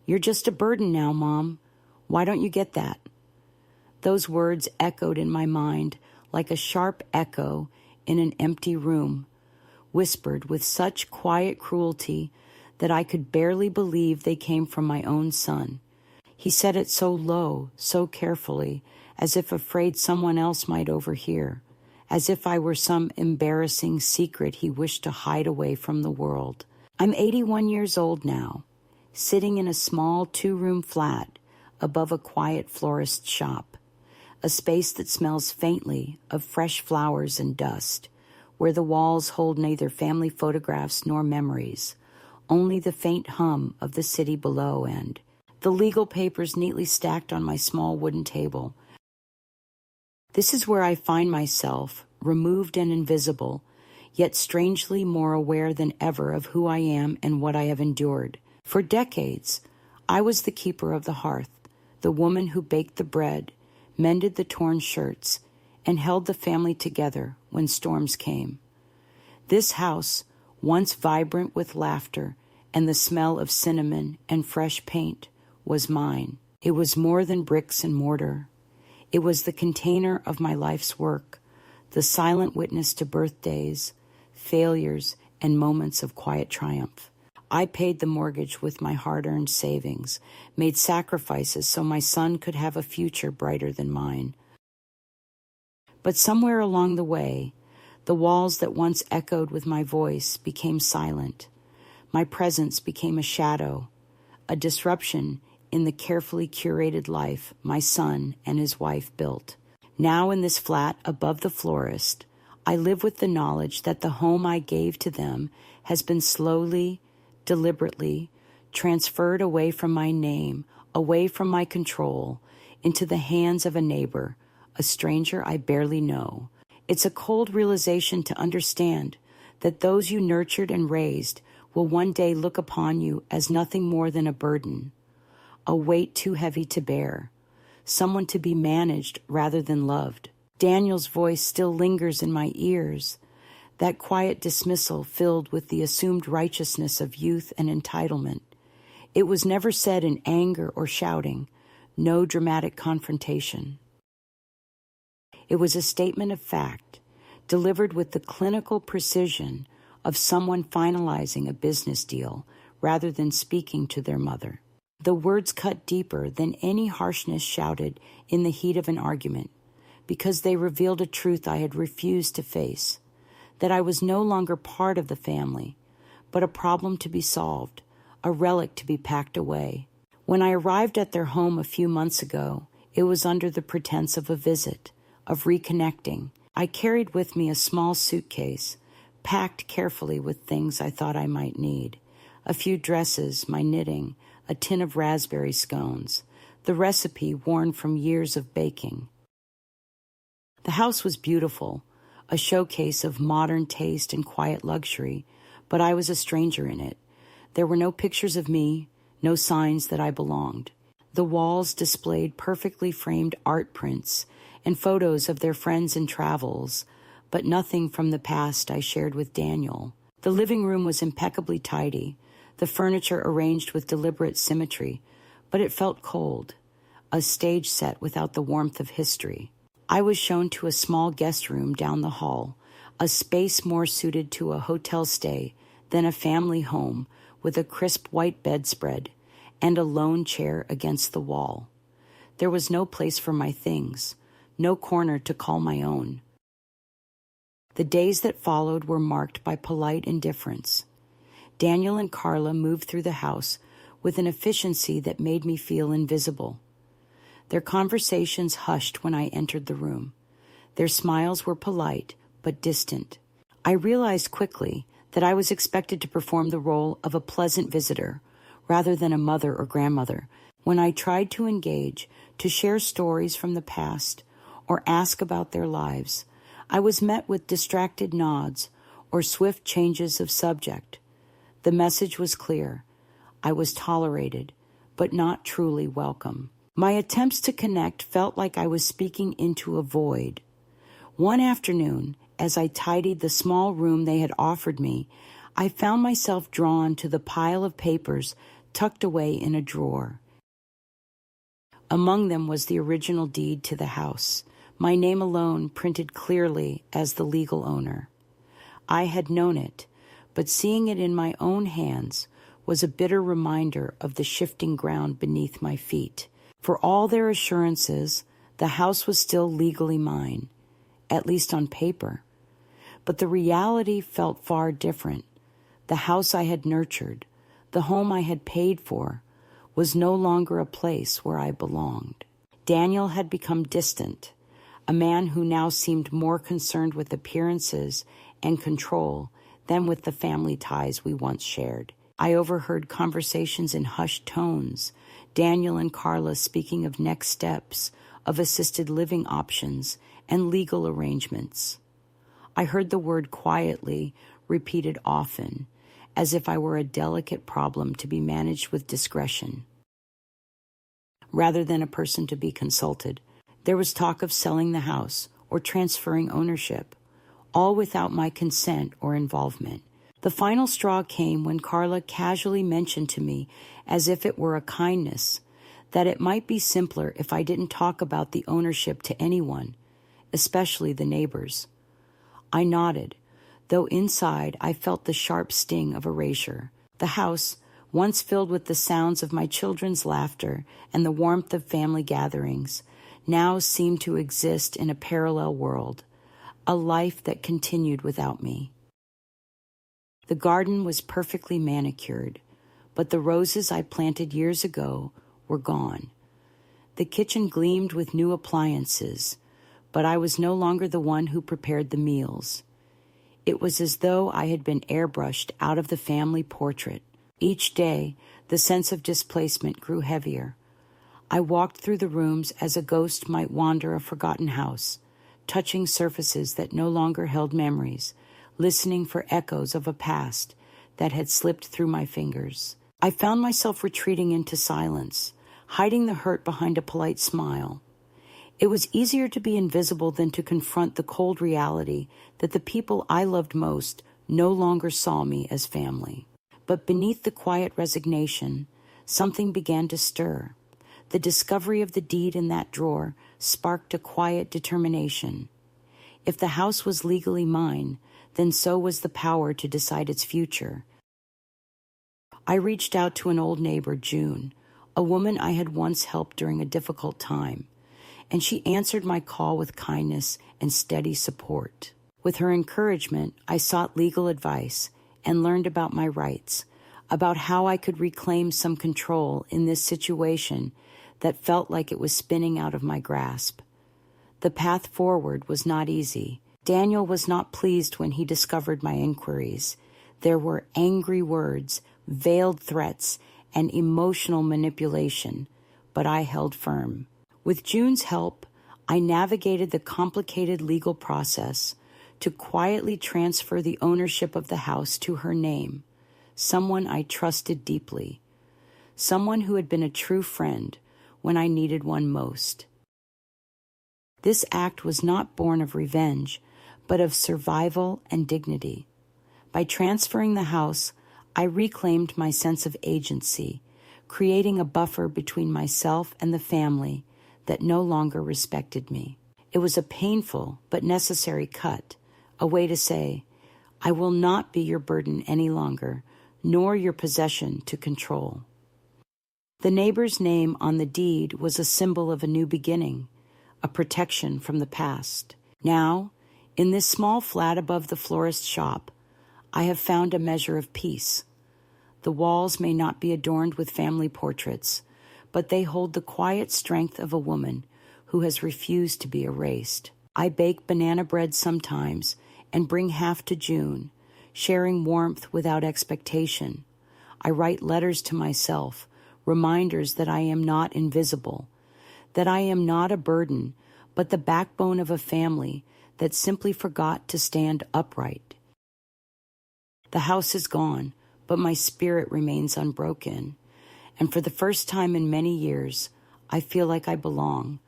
"You're just a burden now, Mom. Why don't you get that?" Those words echoed in my mind like a sharp echo in an empty room, whispered with such quiet cruelty that I could barely believe they came from my own son. He said it so low, so carefully, as if afraid someone else might overhear, as if I were some embarrassing secret he wished to hide away from the world. I'm 81 years old now, sitting in a small 2-room flat above a quiet florist's shop, a space that smells faintly of fresh flowers and dust, where the walls hold neither family photographs nor memories, only the faint hum of the city below and the legal papers neatly stacked on my small wooden table. This is where I find myself, removed and invisible, yet strangely more aware than ever of who I am and what I have endured. For decades, I was the keeper of the hearth, the woman who baked the bread, mended the torn shirts, and held the family together when storms came. This house, once vibrant with laughter and the smell of cinnamon and fresh paint, was mine. It was more than bricks and mortar. It was the container of my life's work, the silent witness to birthdays, failures, and moments of quiet triumph. I paid the mortgage with my hard-earned savings, made sacrifices so my son could have a future brighter than mine. But somewhere along the way, the walls that once echoed with my voice became silent. My presence became a shadow, a disruption in the carefully curated life my son and his wife built. Now in this flat above the florist, I live with the knowledge that the home I gave to them has been slowly, deliberately transferred away from my name, away from my control, into the hands of a neighbor, a stranger I barely know. It's a cold realization to understand that those you nurtured and raised will one day look upon you as nothing more than a burden, a weight too heavy to bear, someone to be managed rather than loved. Daniel's voice still lingers in my ears, that quiet dismissal filled with the assumed righteousness of youth and entitlement. It was never said in anger or shouting, no dramatic confrontation. It was a statement of fact, delivered with the clinical precision of someone finalizing a business deal rather than speaking to their mother. The words cut deeper than any harshness shouted in the heat of an argument, because they revealed a truth I had refused to face, that I was no longer part of the family, but a problem to be solved, a relic to be packed away. When I arrived at their home a few months ago, it was under the pretense of a visit, of reconnecting. I carried with me a small suitcase, packed carefully with things I thought I might need. A few dresses, my knitting, a tin of raspberry scones, the recipe worn from years of baking. The house was beautiful, a showcase of modern taste and quiet luxury, but I was a stranger in it. There were no pictures of me, no signs that I belonged. The walls displayed perfectly framed art prints and photos of their friends and travels, but nothing from the past I shared with Daniel. The living room was impeccably tidy, the furniture arranged with deliberate symmetry, but it felt cold, a stage set without the warmth of history. I was shown to a small guest room down the hall, a space more suited to a hotel stay than a family home, with a crisp white bedspread and a lone chair against the wall. There was no place for my things, no corner to call my own. The days that followed were marked by polite indifference. Daniel and Carla moved through the house with an efficiency that made me feel invisible. Their conversations hushed when I entered the room. Their smiles were polite but distant. I realized quickly that I was expected to perform the role of a pleasant visitor rather than a mother or grandmother. When I tried to engage, to share stories from the past, or ask about their lives, I was met with distracted nods or swift changes of subject. The message was clear. I was tolerated, but not truly welcome. My attempts to connect felt like I was speaking into a void. One afternoon, as I tidied the small room they had offered me, I found myself drawn to the pile of papers tucked away in a drawer. Among them was the original deed to the house, my name alone printed clearly as the legal owner. I had known it, but seeing it in my own hands was a bitter reminder of the shifting ground beneath my feet. For all their assurances, the house was still legally mine, at least on paper. But the reality felt far different. The house I had nurtured, the home I had paid for, was no longer a place where I belonged. Daniel had become distant, a man who now seemed more concerned with appearances and control than with the family ties we once shared. I overheard conversations in hushed tones, Daniel and Carla speaking of next steps, of assisted living options, and legal arrangements. I heard the word quietly repeated often, as if I were a delicate problem to be managed with discretion, rather than a person to be consulted. There was talk of selling the house or transferring ownership, all without my consent or involvement. The final straw came when Carla casually mentioned to me, as if it were a kindness, that it might be simpler if I didn't talk about the ownership to anyone, especially the neighbors. I nodded, though inside I felt the sharp sting of erasure. The house, once filled with the sounds of my children's laughter and the warmth of family gatherings, now seemed to exist in a parallel world, a life that continued without me. The garden was perfectly manicured, but the roses I planted years ago were gone. The kitchen gleamed with new appliances, but I was no longer the one who prepared the meals. It was as though I had been airbrushed out of the family portrait. Each day, the sense of displacement grew heavier. I walked through the rooms as a ghost might wander a forgotten house, touching surfaces that no longer held memories, listening for echoes of a past that had slipped through my fingers. I found myself retreating into silence, hiding the hurt behind a polite smile. It was easier to be invisible than to confront the cold reality that the people I loved most no longer saw me as family. But beneath the quiet resignation, something began to stir. The discovery of the deed in that drawer sparked a quiet determination. If the house was legally mine, then so was the power to decide its future. I reached out to an old neighbor, June, a woman I had once helped during a difficult time, and she answered my call with kindness and steady support. With her encouragement, I sought legal advice and learned about my rights, about how I could reclaim some control in this situation that felt like it was spinning out of my grasp. The path forward was not easy. Daniel was not pleased when he discovered my inquiries. There were angry words, veiled threats, and emotional manipulation, but I held firm. With June's help, I navigated the complicated legal process to quietly transfer the ownership of the house to her name, someone I trusted deeply, someone who had been a true friend when I needed one most. This act was not born of revenge, but of survival and dignity. By transferring the house, I reclaimed my sense of agency, creating a buffer between myself and the family that no longer respected me. It was a painful but necessary cut, a way to say, I will not be your burden any longer, nor your possession to control. The neighbor's name on the deed was a symbol of a new beginning, a protection from the past. Now, in this small flat above the florist's shop, I have found a measure of peace. The walls may not be adorned with family portraits, but they hold the quiet strength of a woman who has refused to be erased. I bake banana bread sometimes and bring half to June, sharing warmth without expectation. I write letters to myself, reminders that I am not invisible, that I am not a burden, but the backbone of a family that simply forgot to stand upright. The house is gone, but my spirit remains unbroken, and for the first time in many years, I feel like I belong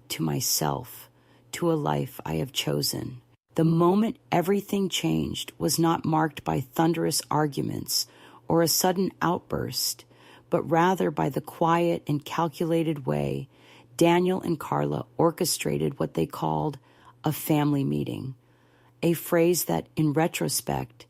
to myself, to a life I have chosen. The moment everything changed was not marked by thunderous arguments or a sudden outburst, but rather by the quiet and calculated way Daniel and Carla orchestrated what they called a family meeting, a phrase that, in retrospect,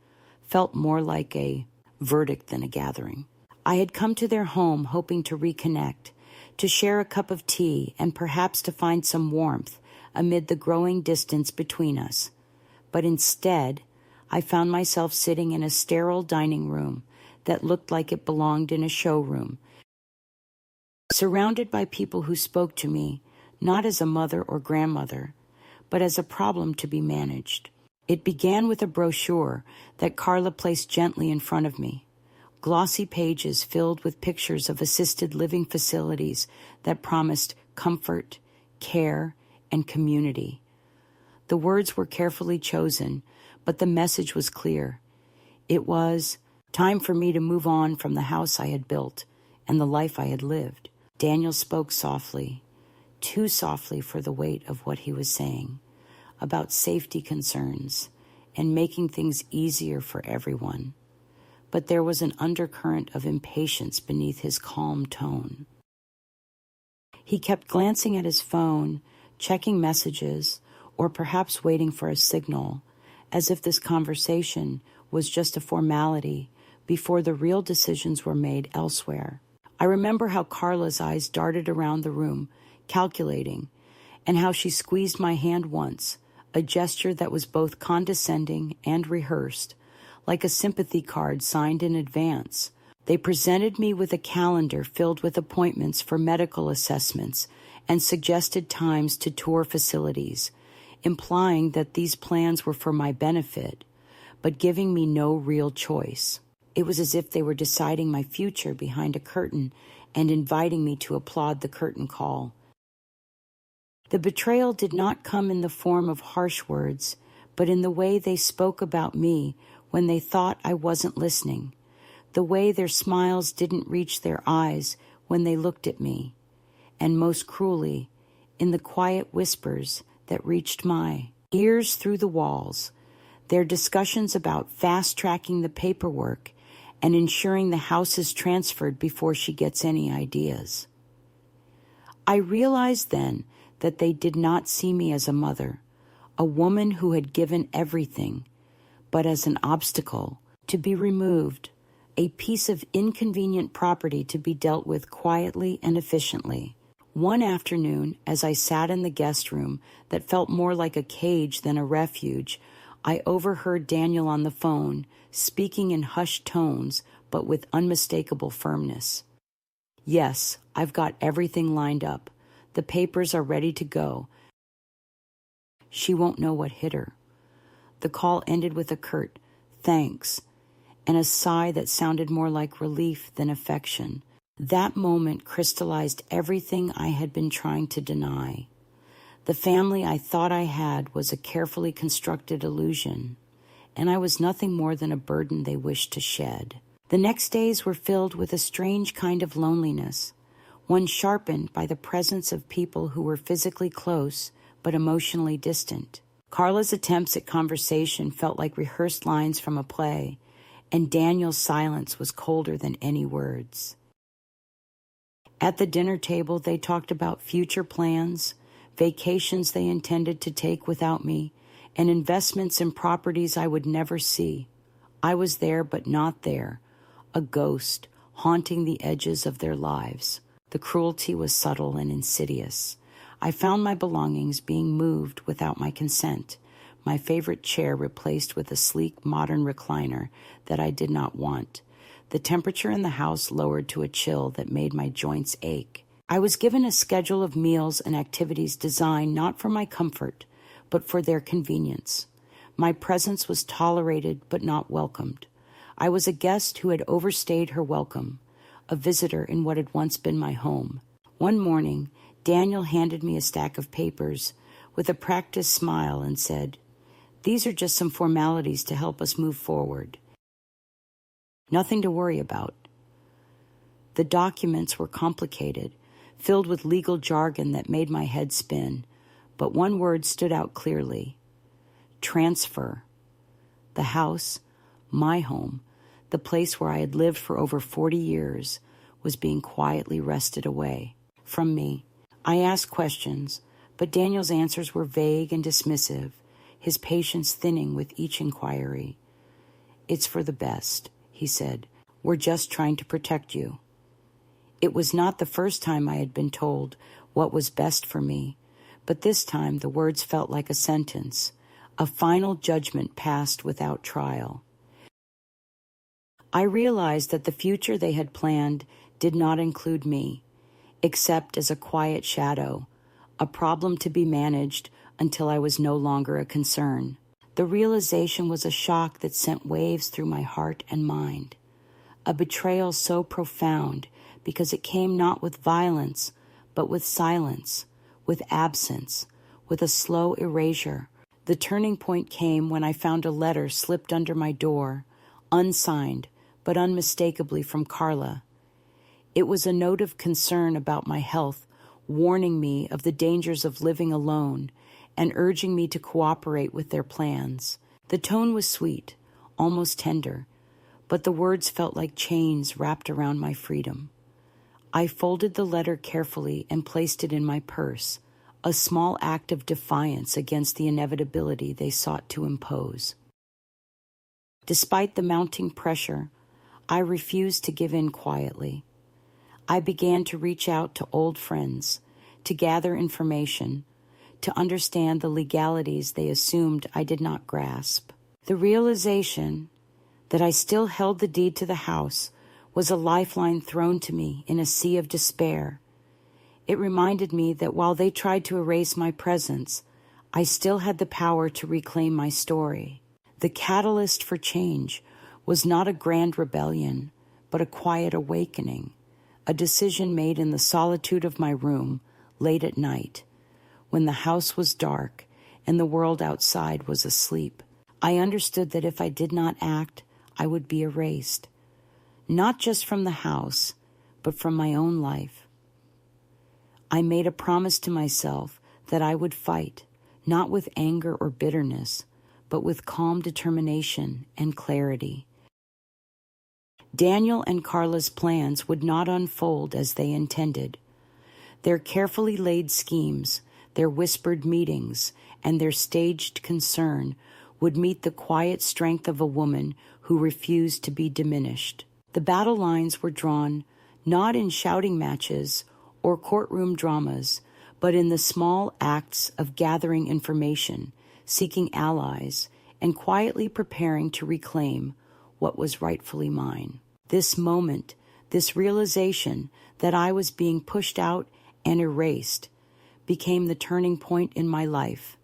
felt more like a verdict than a gathering. I had come to their home hoping to reconnect, to share a cup of tea, and perhaps to find some warmth amid the growing distance between us. But instead, I found myself sitting in a sterile dining room that looked like it belonged in a showroom, surrounded by people who spoke to me not as a mother or grandmother, but as a problem to be managed. It began with a brochure that Carla placed gently in front of me, glossy pages filled with pictures of assisted living facilities that promised comfort, care, and community. The words were carefully chosen, but the message was clear. It was time for me to move on from the house I had built and the life I had lived. Daniel spoke softly, too softly for the weight of what he was saying, about safety concerns and making things easier for everyone. But there was an undercurrent of impatience beneath his calm tone. He kept glancing at his phone, checking messages, or perhaps waiting for a signal, as if this conversation was just a formality before the real decisions were made elsewhere. I remember how Carla's eyes darted around the room, calculating, and how she squeezed my hand once, a gesture that was both condescending and rehearsed, like a sympathy card signed in advance. They presented me with a calendar filled with appointments for medical assessments and suggested times to tour facilities, implying that these plans were for my benefit, but giving me no real choice. It was as if they were deciding my future behind a curtain and inviting me to applaud the curtain call. The betrayal did not come in the form of harsh words, but in the way they spoke about me when they thought I wasn't listening, the way their smiles didn't reach their eyes when they looked at me, and most cruelly, in the quiet whispers that reached my ears through the walls, their discussions about fast-tracking the paperwork and ensuring the house is transferred before she gets any ideas. I realized then that they did not see me as a mother, a woman who had given everything, but as an obstacle to be removed, a piece of inconvenient property to be dealt with quietly and efficiently. One afternoon, as I sat in the guest room that felt more like a cage than a refuge, I overheard Daniel on the phone, speaking in hushed tones, but with unmistakable firmness. Yes, I've got everything lined up. The papers are ready to go. She won't know what hit her. The call ended with a curt, thanks, and a sigh that sounded more like relief than affection. That moment crystallized everything I had been trying to deny. The family I thought I had was a carefully constructed illusion, and I was nothing more than a burden they wished to shed. The next days were filled with a strange kind of loneliness, one sharpened by the presence of people who were physically close but emotionally distant. Carla's attempts at conversation felt like rehearsed lines from a play, and Daniel's silence was colder than any words. At the dinner table, they talked about future plans, vacations they intended to take without me, and investments in properties I would never see. I was there but not there, a ghost haunting the edges of their lives. The cruelty was subtle and insidious. I found my belongings being moved without my consent, my favorite chair replaced with a sleek modern recliner that I did not want. The temperature in the house lowered to a chill that made my joints ache. I was given a schedule of meals and activities designed not for my comfort, but for their convenience. My presence was tolerated but not welcomed. I was a guest who had overstayed her welcome, a visitor in what had once been my home. One morning, Daniel handed me a stack of papers with a practiced smile and said, "These are just some formalities to help us move forward. Nothing to worry about." The documents were complicated, filled with legal jargon that made my head spin, but one word stood out clearly: transfer. The house, my home, the place where I had lived for over 40 years, was being quietly wrested away from me. I asked questions, but Daniel's answers were vague and dismissive, his patience thinning with each inquiry. "It's for the best," he said. "We're just trying to protect you." It was not the first time I had been told what was best for me, but this time the words felt like a sentence, a final judgment passed without trial. I realized that the future they had planned did not include me, except as a quiet shadow, a problem to be managed until I was no longer a concern. The realization was a shock that sent waves through my heart and mind, a betrayal so profound because it came not with violence, but with silence, with absence, with a slow erasure. The turning point came when I found a letter slipped under my door, unsigned, but unmistakably from Carla. It was a note of concern about my health, warning me of the dangers of living alone and urging me to cooperate with their plans. The tone was sweet, almost tender, but the words felt like chains wrapped around my freedom. I folded the letter carefully and placed it in my purse, a small act of defiance against the inevitability they sought to impose. Despite the mounting pressure, I refused to give in quietly. I began to reach out to old friends, to gather information, to understand the legalities they assumed I did not grasp. The realization that I still held the deed to the house was a lifeline thrown to me in a sea of despair. It reminded me that while they tried to erase my presence, I still had the power to reclaim my story. The catalyst for change was not a grand rebellion, but a quiet awakening, a decision made in the solitude of my room late at night, when the house was dark and the world outside was asleep. I understood that if I did not act, I would be erased, not just from the house, but from my own life. I made a promise to myself that I would fight, not with anger or bitterness, but with calm determination and clarity. Daniel and Carla's plans would not unfold as they intended. Their carefully laid schemes, their whispered meetings, and their staged concern would meet the quiet strength of a woman who refused to be diminished. The battle lines were drawn not in shouting matches or courtroom dramas, but in the small acts of gathering information, seeking allies, and quietly preparing to reclaim what was rightfully mine. This moment, this realization that I was being pushed out and erased, became the turning point in my life.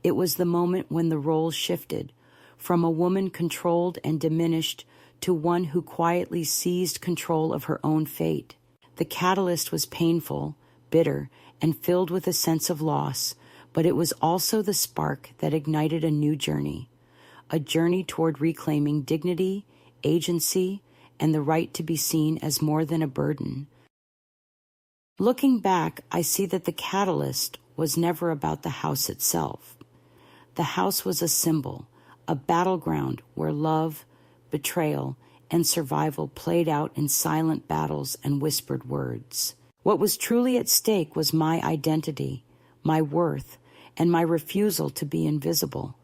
It was the moment when the roles shifted from a woman controlled and diminished to one who quietly seized control of her own fate. The catalyst was painful, bitter, and filled with a sense of loss, but it was also the spark that ignited a new journey, a journey toward reclaiming dignity, agency, and the right to be seen as more than a burden. Looking back, I see that the catalyst was never about the house itself. The house was a symbol, a battleground where love, betrayal, and survival played out in silent battles and whispered words. What was truly at stake was my identity, my worth, and my refusal to be invisible.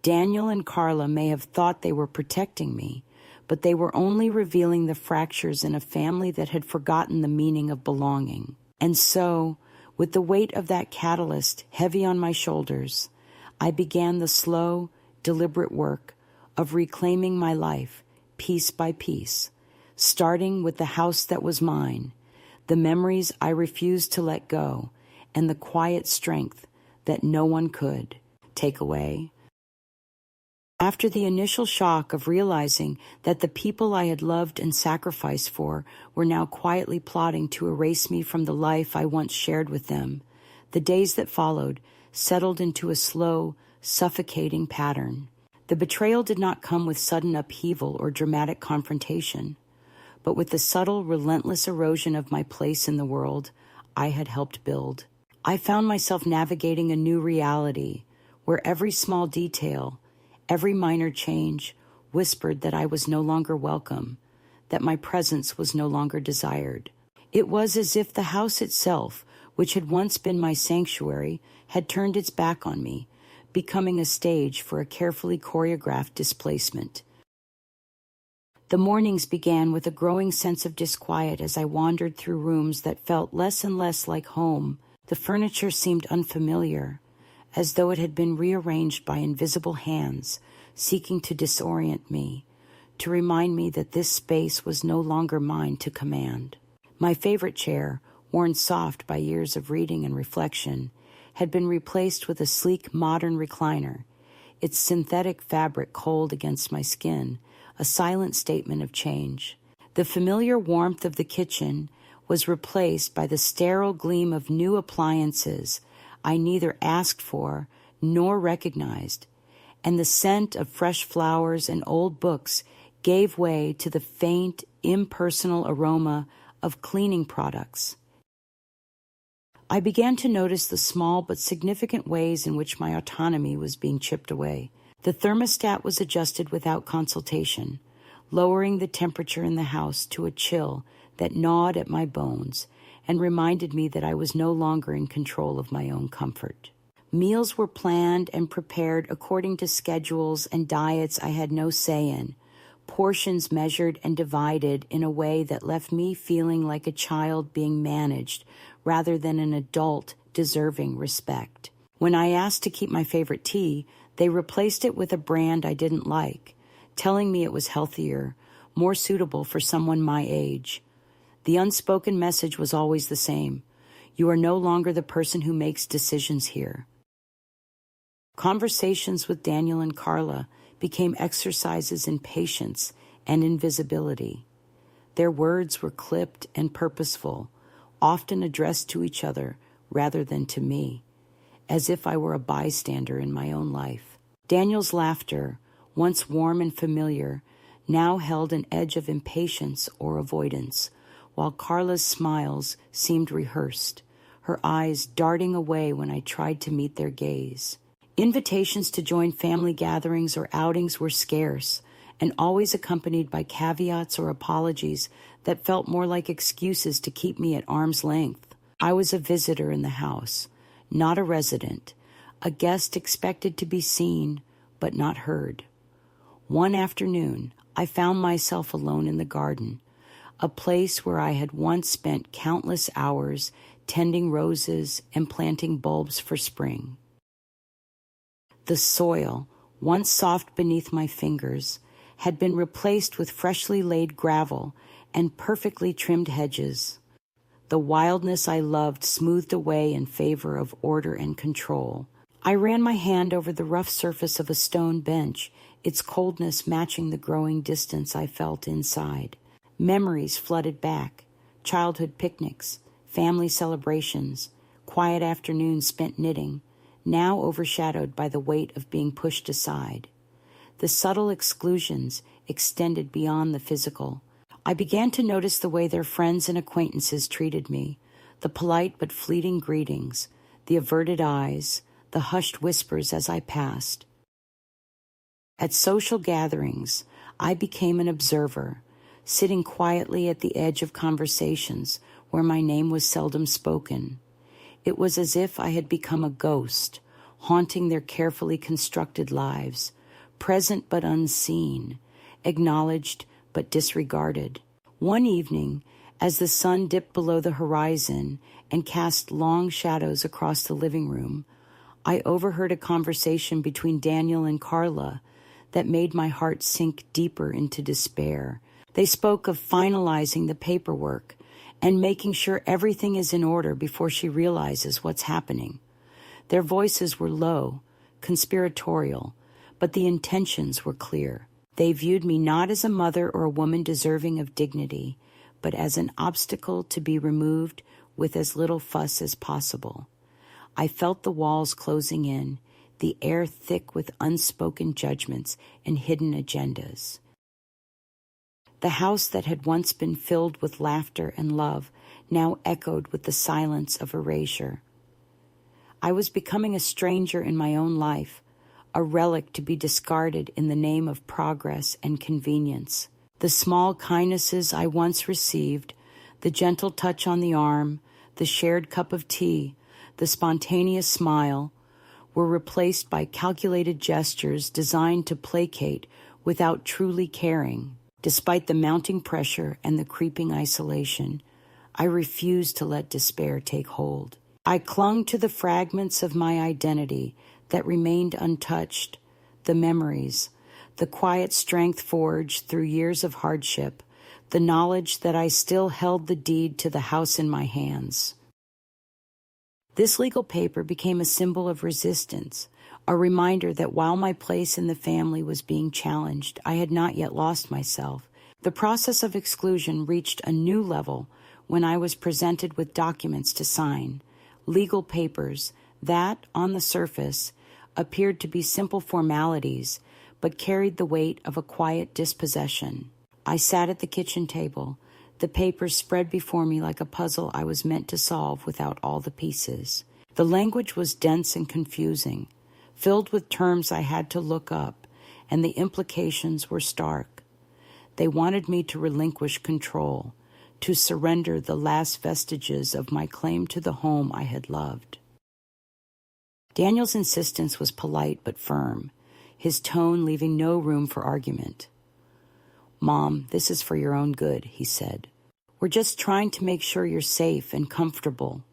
Daniel and Carla may have thought they were protecting me, but they were only revealing the fractures in a family that had forgotten the meaning of belonging. And so, with the weight of that catalyst heavy on my shoulders, I began the slow, deliberate work of reclaiming my life, piece by piece, starting with the house that was mine, the memories I refused to let go, and the quiet strength that no one could take away. After the initial shock of realizing that the people I had loved and sacrificed for were now quietly plotting to erase me from the life I once shared with them, the days that followed settled into a slow, suffocating pattern. The betrayal did not come with sudden upheaval or dramatic confrontation, but with the subtle, relentless erosion of my place in the world I had helped build. I found myself navigating a new reality where every small detail, every minor change, whispered that I was no longer welcome, that my presence was no longer desired. It was as if the house itself, which had once been my sanctuary, had turned its back on me, becoming a stage for a carefully choreographed displacement. The mornings began with a growing sense of disquiet as I wandered through rooms that felt less and less like home. The furniture seemed unfamiliar, as though it had been rearranged by invisible hands, seeking to disorient me, to remind me that this space was no longer mine to command. My favorite chair, worn soft by years of reading and reflection, had been replaced with a sleek modern recliner, its synthetic fabric cold against my skin, a silent statement of change. The familiar warmth of the kitchen was replaced by the sterile gleam of new appliances I neither asked for nor recognized, and the scent of fresh flowers and old books gave way to the faint, impersonal aroma of cleaning products. I began to notice the small but significant ways in which my autonomy was being chipped away. The thermostat was adjusted without consultation, lowering the temperature in the house to a chill that gnawed at my bones and reminded me that I was no longer in control of my own comfort. Meals were planned and prepared according to schedules and diets I had no say in, portions measured and divided in a way that left me feeling like a child being managed rather than an adult deserving respect. When I asked to keep my favorite tea, they replaced it with a brand I didn't like, telling me it was healthier, more suitable for someone my age. The unspoken message was always the same. You are no longer the person who makes decisions here. Conversations with Daniel and Carla became exercises in patience and invisibility. Their words were clipped and purposeful, often addressed to each other rather than to me, as if I were a bystander in my own life. Daniel's laughter, once warm and familiar, now held an edge of impatience or avoidance, while Carla's smiles seemed rehearsed, her eyes darting away when I tried to meet their gaze. Invitations to join family gatherings or outings were scarce, and always accompanied by caveats or apologies that felt more like excuses to keep me at arm's length. I was a visitor in the house, not a resident, a guest expected to be seen but not heard. One afternoon, I found myself alone in the garden, a place where I had once spent countless hours tending roses and planting bulbs for spring. The soil, once soft beneath my fingers, had been replaced with freshly laid gravel and perfectly trimmed hedges. The wildness I loved smoothed away in favor of order and control. I ran my hand over the rough surface of a stone bench, its coldness matching the growing distance I felt inside. Memories flooded back, childhood picnics, family celebrations, quiet afternoons spent knitting, now overshadowed by the weight of being pushed aside. The subtle exclusions extended beyond the physical. I began to notice the way their friends and acquaintances treated me, the polite but fleeting greetings, the averted eyes, the hushed whispers as I passed. At social gatherings, I became an observer, sitting quietly at the edge of conversations where my name was seldom spoken. It was as if I had become a ghost, haunting their carefully constructed lives, present but unseen, acknowledged but disregarded. One evening, as the sun dipped below the horizon and cast long shadows across the living room, I overheard a conversation between Daniel and Carla that made my heart sink deeper into despair. They spoke of finalizing the paperwork and making sure everything is in order before she realizes what's happening. Their voices were low, conspiratorial, but the intentions were clear. They viewed me not as a mother or a woman deserving of dignity, but as an obstacle to be removed with as little fuss as possible. I felt the walls closing in, the air thick with unspoken judgments and hidden agendas. The house that had once been filled with laughter and love now echoed with the silence of erasure. I was becoming a stranger in my own life, a relic to be discarded in the name of progress and convenience. The small kindnesses I once received, the gentle touch on the arm, the shared cup of tea, the spontaneous smile, were replaced by calculated gestures designed to placate without truly caring. Despite the mounting pressure and the creeping isolation, I refused to let despair take hold. I clung to the fragments of my identity that remained untouched, the memories, the quiet strength forged through years of hardship, the knowledge that I still held the deed to the house in my hands. This legal paper became a symbol of resistance, a reminder that while my place in the family was being challenged, I had not yet lost myself. The process of exclusion reached a new level when I was presented with documents to sign, legal papers that, on the surface, appeared to be simple formalities, but carried the weight of a quiet dispossession. I sat at the kitchen table, the papers spread before me like a puzzle I was meant to solve without all the pieces. The language was dense and confusing, filled with terms I had to look up, and the implications were stark. They wanted me to relinquish control, to surrender the last vestiges of my claim to the home I had loved. Daniel's insistence was polite but firm, his tone leaving no room for argument. "Mom, this is for your own good," he said. "We're just trying to make sure you're safe and comfortable."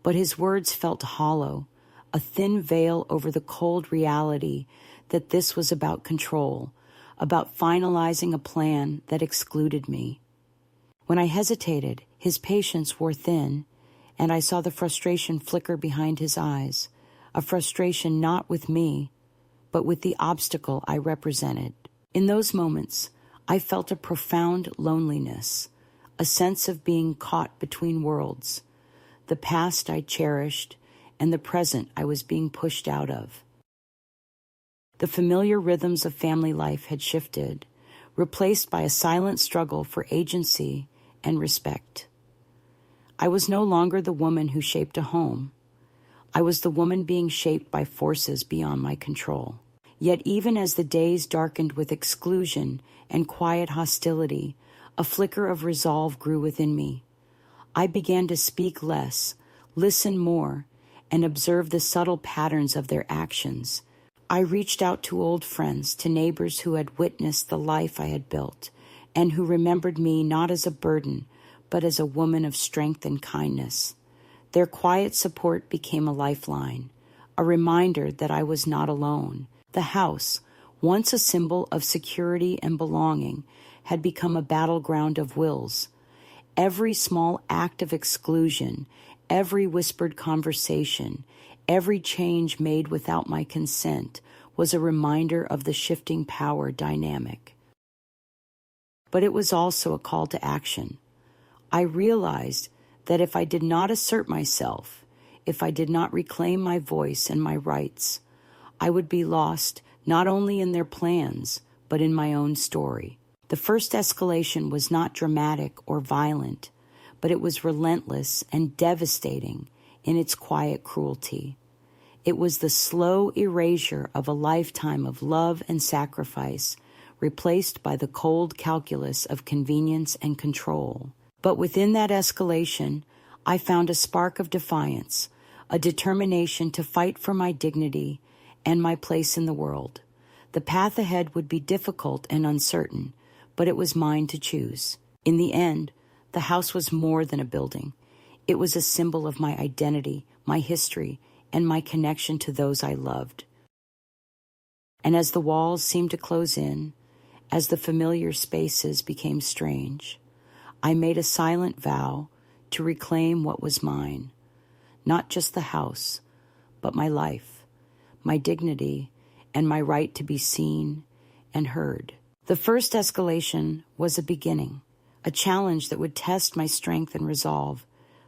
But his words felt hollow, a thin veil over the cold reality that this was about control, about finalizing a plan that excluded me. When I hesitated, his patience wore thin, and I saw the frustration flicker behind his eyes, a frustration not with me, but with the obstacle I represented. In those moments, I felt a profound loneliness, a sense of being caught between worlds, the past I cherished and the present I was being pushed out of. The familiar rhythms of family life had shifted, replaced by a silent struggle for agency and respect. I was no longer the woman who shaped a home. I was the woman being shaped by forces beyond my control. Yet even as the days darkened with exclusion and quiet hostility, a flicker of resolve grew within me. I began to speak less, listen more, and observe the subtle patterns of their actions. I reached out to old friends, to neighbors who had witnessed the life I had built, and who remembered me not as a burden, but as a woman of strength and kindness. Their quiet support became a lifeline, a reminder that I was not alone. The house, once a symbol of security and belonging, had become a battleground of wills. Every small act of exclusion, every whispered conversation, every change made without my consent was a reminder of the shifting power dynamic. But it was also a call to action. I realized that if I did not assert myself, if I did not reclaim my voice and my rights, I would be lost not only in their plans, but in my own story. The first escalation was not dramatic or violent, but it was relentless and devastating in its quiet cruelty. It was the slow erasure of a lifetime of love and sacrifice, replaced by the cold calculus of convenience and control. But within that escalation, I found a spark of defiance, a determination to fight for my dignity and my place in the world. The path ahead would be difficult and uncertain, but it was mine to choose. In the end, the house was more than a building. It was a symbol of my identity, my history, and my connection to those I loved. And as the walls seemed to close in, as the familiar spaces became strange, I made a silent vow to reclaim what was mine, not just the house, but my life, my dignity, and my right to be seen and heard. The first escalation was a beginning, a challenge that would test my strength and resolve,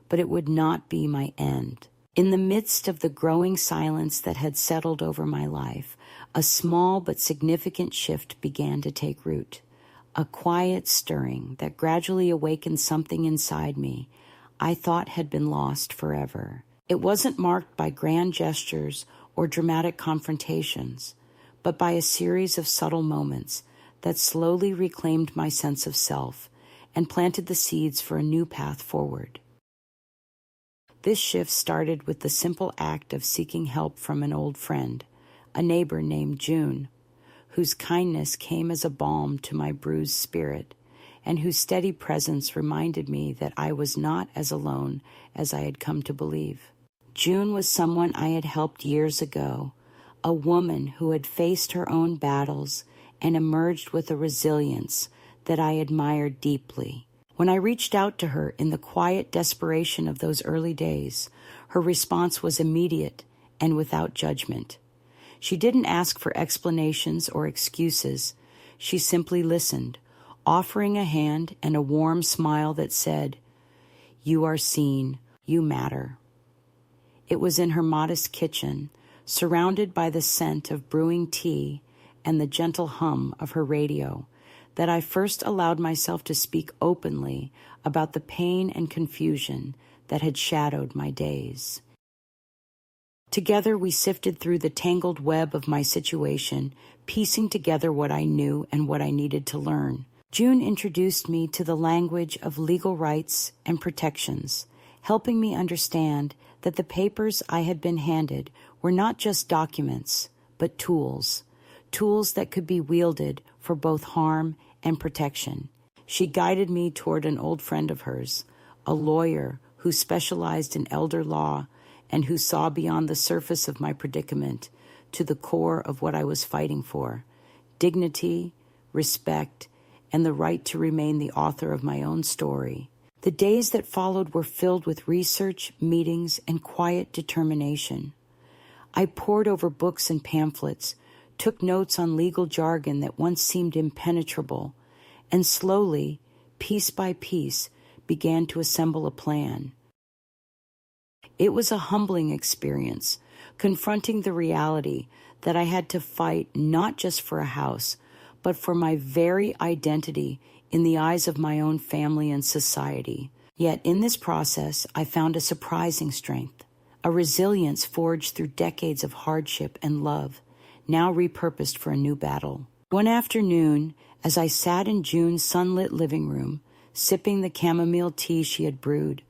but it would not be my end. In the midst of the growing silence that had settled over my life, a small but significant shift began to take root, a quiet stirring that gradually awakened something inside me I thought had been lost forever. It wasn't marked by grand gestures or dramatic confrontations, but by a series of subtle moments that slowly reclaimed my sense of self and planted the seeds for a new path forward. This shift started with the simple act of seeking help from an old friend, a neighbor named June, whose kindness came as a balm to my bruised spirit, and whose steady presence reminded me that I was not as alone as I had come to believe. June was someone I had helped years ago, a woman who had faced her own battles and emerged with a resilience that I admired deeply. When I reached out to her in the quiet desperation of those early days, her response was immediate and without judgment. She didn't ask for explanations or excuses. She simply listened, offering a hand and a warm smile that said, "You are seen, you matter." It was in her modest kitchen, surrounded by the scent of brewing tea and the gentle hum of her radio, that I first allowed myself to speak openly about the pain and confusion that had shadowed my days. Together we sifted through the tangled web of my situation, piecing together what I knew and what I needed to learn. June introduced me to the language of legal rights and protections, helping me understand that the papers I had been handed were not just documents, but tools that could be wielded for both harm and protection. She guided me toward an old friend of hers, a lawyer who specialized in elder law and who saw beyond the surface of my predicament to the core of what I was fighting for: dignity, respect, and the right to remain the author of my own story. The days that followed were filled with research, meetings, and quiet determination. I pored over books and pamphlets, took notes on legal jargon that once seemed impenetrable, and slowly, piece by piece, began to assemble a plan. It was a humbling experience, confronting the reality that I had to fight not just for a house, but for my very identity in the eyes of my own family and society. Yet in this process, I found a surprising strength, a resilience forged through decades of hardship and love, now repurposed for a new battle. One afternoon, as I sat in June's sunlit living room, sipping the chamomile tea she had brewed,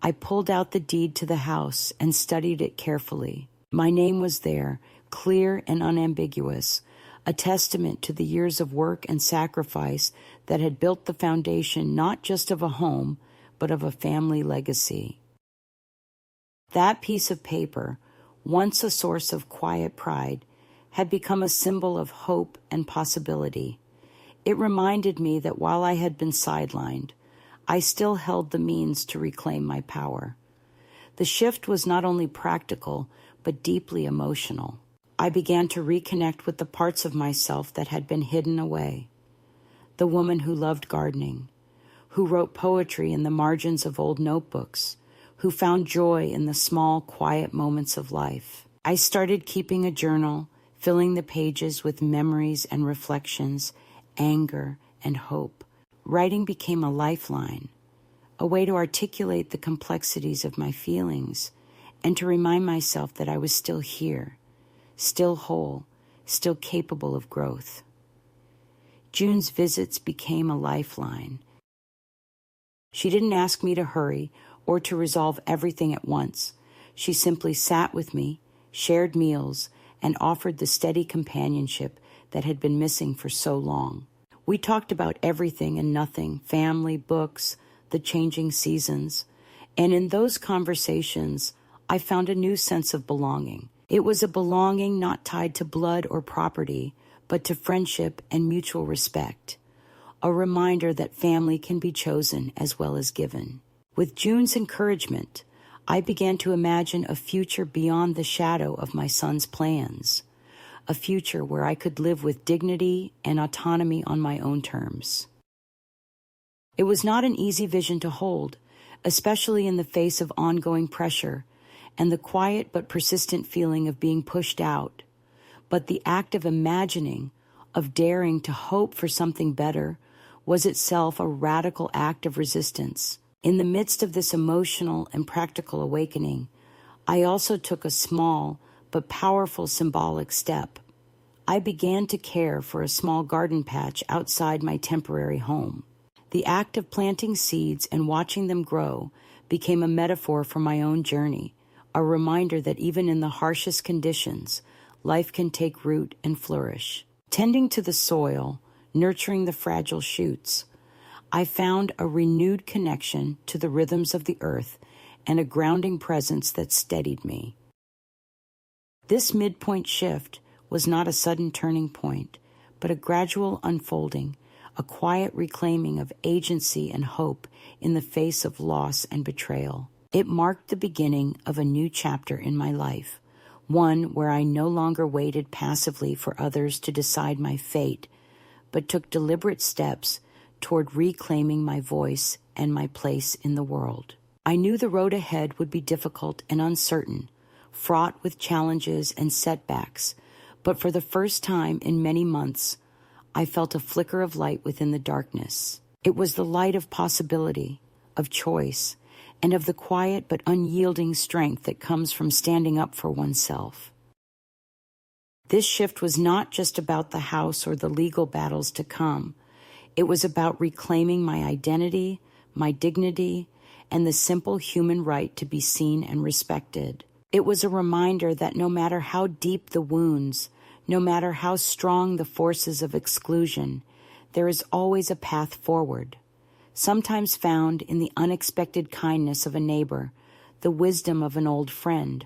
I pulled out the deed to the house and studied it carefully. My name was there, clear and unambiguous, a testament to the years of work and sacrifice that had built the foundation not just of a home, but of a family legacy. That piece of paper, once a source of quiet pride, had become a symbol of hope and possibility. It reminded me that while I had been sidelined, I still held the means to reclaim my power. The shift was not only practical, but deeply emotional. I began to reconnect with the parts of myself that had been hidden away. The woman who loved gardening, who wrote poetry in the margins of old notebooks, who found joy in the small, quiet moments of life. I started keeping a journal, filling the pages with memories and reflections, anger and hope. Writing became a lifeline, a way to articulate the complexities of my feelings and to remind myself that I was still here, still whole, still capable of growth. June's visits became a lifeline. She didn't ask me to hurry or to resolve everything at once. She simply sat with me, shared meals, and offered the steady companionship that had been missing for so long. We talked about everything and nothing, family, books, the changing seasons, and in those conversations, I found a new sense of belonging. It was a belonging not tied to blood or property, but to friendship and mutual respect, a reminder that family can be chosen as well as given. With June's encouragement, I began to imagine a future beyond the shadow of my son's plans, a future where I could live with dignity and autonomy on my own terms. It was not an easy vision to hold, especially in the face of ongoing pressure and the quiet but persistent feeling of being pushed out. But the act of imagining, of daring to hope for something better, was itself a radical act of resistance. In the midst of this emotional and practical awakening, I also took a small but powerful symbolic step. I began to care for a small garden patch outside my temporary home. The act of planting seeds and watching them grow became a metaphor for my own journey, a reminder that even in the harshest conditions, life can take root and flourish. Tending to the soil, nurturing the fragile shoots, I found a renewed connection to the rhythms of the earth and a grounding presence that steadied me. This midpoint shift was not a sudden turning point, but a gradual unfolding, a quiet reclaiming of agency and hope in the face of loss and betrayal. It marked the beginning of a new chapter in my life, one where I no longer waited passively for others to decide my fate, but took deliberate steps toward reclaiming my voice and my place in the world. I knew the road ahead would be difficult and uncertain, fraught with challenges and setbacks, but for the first time in many months, I felt a flicker of light within the darkness. It was the light of possibility, of choice, and of the quiet but unyielding strength that comes from standing up for oneself. This shift was not just about the house or the legal battles to come. It was about reclaiming my identity, my dignity, and the simple human right to be seen and respected. It was a reminder that no matter how deep the wounds, no matter how strong the forces of exclusion, there is always a path forward, sometimes found in the unexpected kindness of a neighbor, the wisdom of an old friend,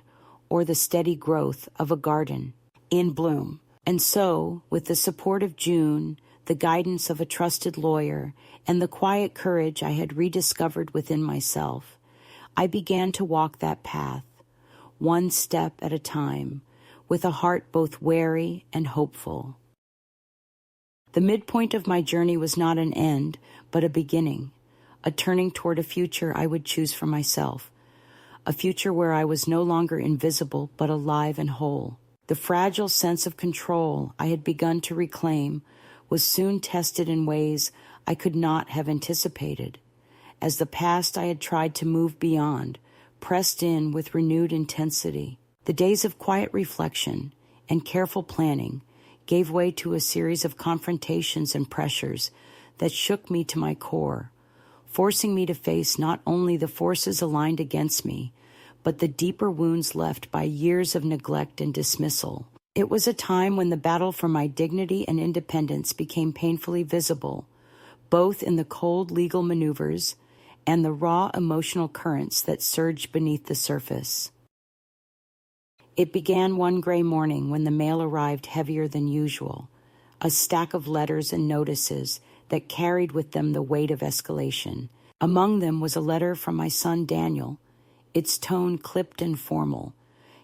or the steady growth of a garden in bloom. And so, with the support of June, the guidance of a trusted lawyer, and the quiet courage I had rediscovered within myself, I began to walk that path, one step at a time, with a heart both wary and hopeful. The midpoint of my journey was not an end, but a beginning, a turning toward a future I would choose for myself, a future where I was no longer invisible but alive and whole. The fragile sense of control I had begun to reclaim was soon tested in ways I could not have anticipated, as the past I had tried to move beyond pressed in with renewed intensity. The days of quiet reflection and careful planning gave way to a series of confrontations and pressures that shook me to my core, forcing me to face not only the forces aligned against me, but the deeper wounds left by years of neglect and dismissal. It was a time when the battle for my dignity and independence became painfully visible, both in the cold legal maneuvers and the raw emotional currents that surged beneath the surface. It began one gray morning when the mail arrived heavier than usual, a stack of letters and notices that carried with them the weight of escalation. Among them was a letter from my son Daniel, its tone clipped and formal,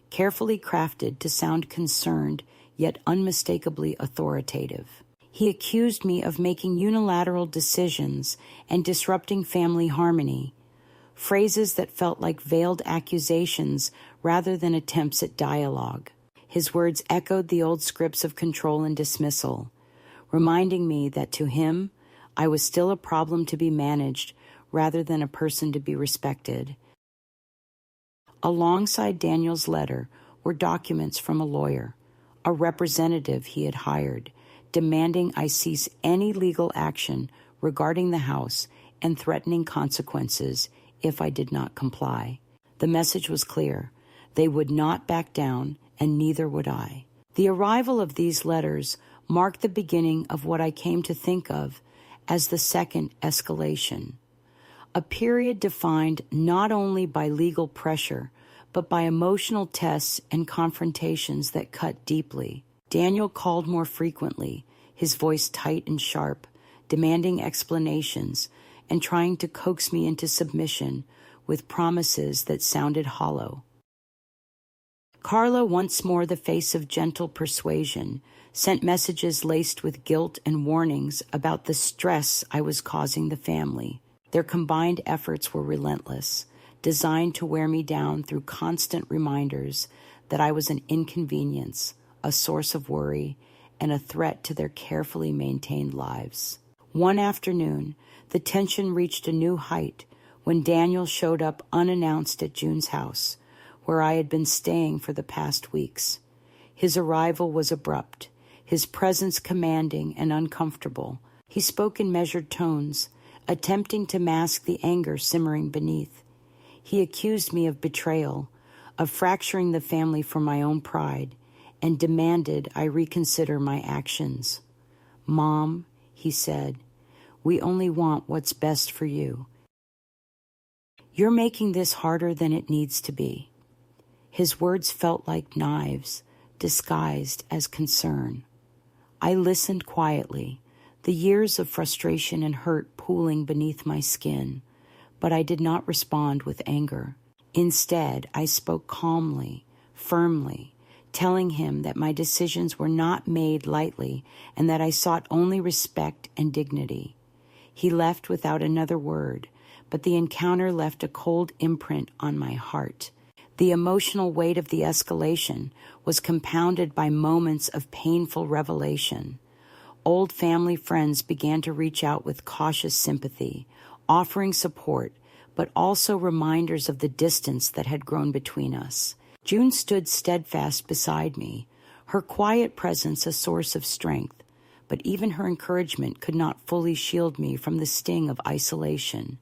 carefully crafted to sound concerned yet unmistakably authoritative. He accused me of making unilateral decisions and disrupting family harmony, phrases that felt like veiled accusations rather than attempts at dialogue. His words echoed the old scripts of control and dismissal, reminding me that to him, I was still a problem to be managed rather than a person to be respected. Alongside Daniel's letter were documents from a lawyer, a representative he had hired, demanding I cease any legal action regarding the house and threatening consequences if I did not comply. The message was clear. They would not back down, and neither would I. The arrival of these letters marked the beginning of what I came to think of as the second escalation, a period defined not only by legal pressure, but by emotional tests and confrontations that cut deeply. Daniel called more frequently, his voice tight and sharp, demanding explanations and trying to coax me into submission with promises that sounded hollow. Carla, once more the face of gentle persuasion, sent messages laced with guilt and warnings about the stress I was causing the family. Their combined efforts were relentless, designed to wear me down through constant reminders that I was an inconvenience, a source of worry, and a threat to their carefully maintained lives. One afternoon, the tension reached a new height when Daniel showed up unannounced at June's house, where I had been staying for the past weeks. His arrival was abrupt, his presence commanding and uncomfortable. He spoke in measured tones, attempting to mask the anger simmering beneath. He accused me of betrayal, of fracturing the family for my own pride, and demanded I reconsider my actions. "Mom," he said, "we only want what's best for you. You're making this harder than it needs to be." His words felt like knives, disguised as concern. I listened quietly, the years of frustration and hurt pooling beneath my skin, but I did not respond with anger. Instead, I spoke calmly, firmly, telling him that my decisions were not made lightly and that I sought only respect and dignity. He left without another word, but the encounter left a cold imprint on my heart. The emotional weight of the escalation was compounded by moments of painful revelation. Old family friends began to reach out with cautious sympathy, offering support, but also reminders of the distance that had grown between us. June stood steadfast beside me, her quiet presence a source of strength, but even her encouragement could not fully shield me from the sting of isolation.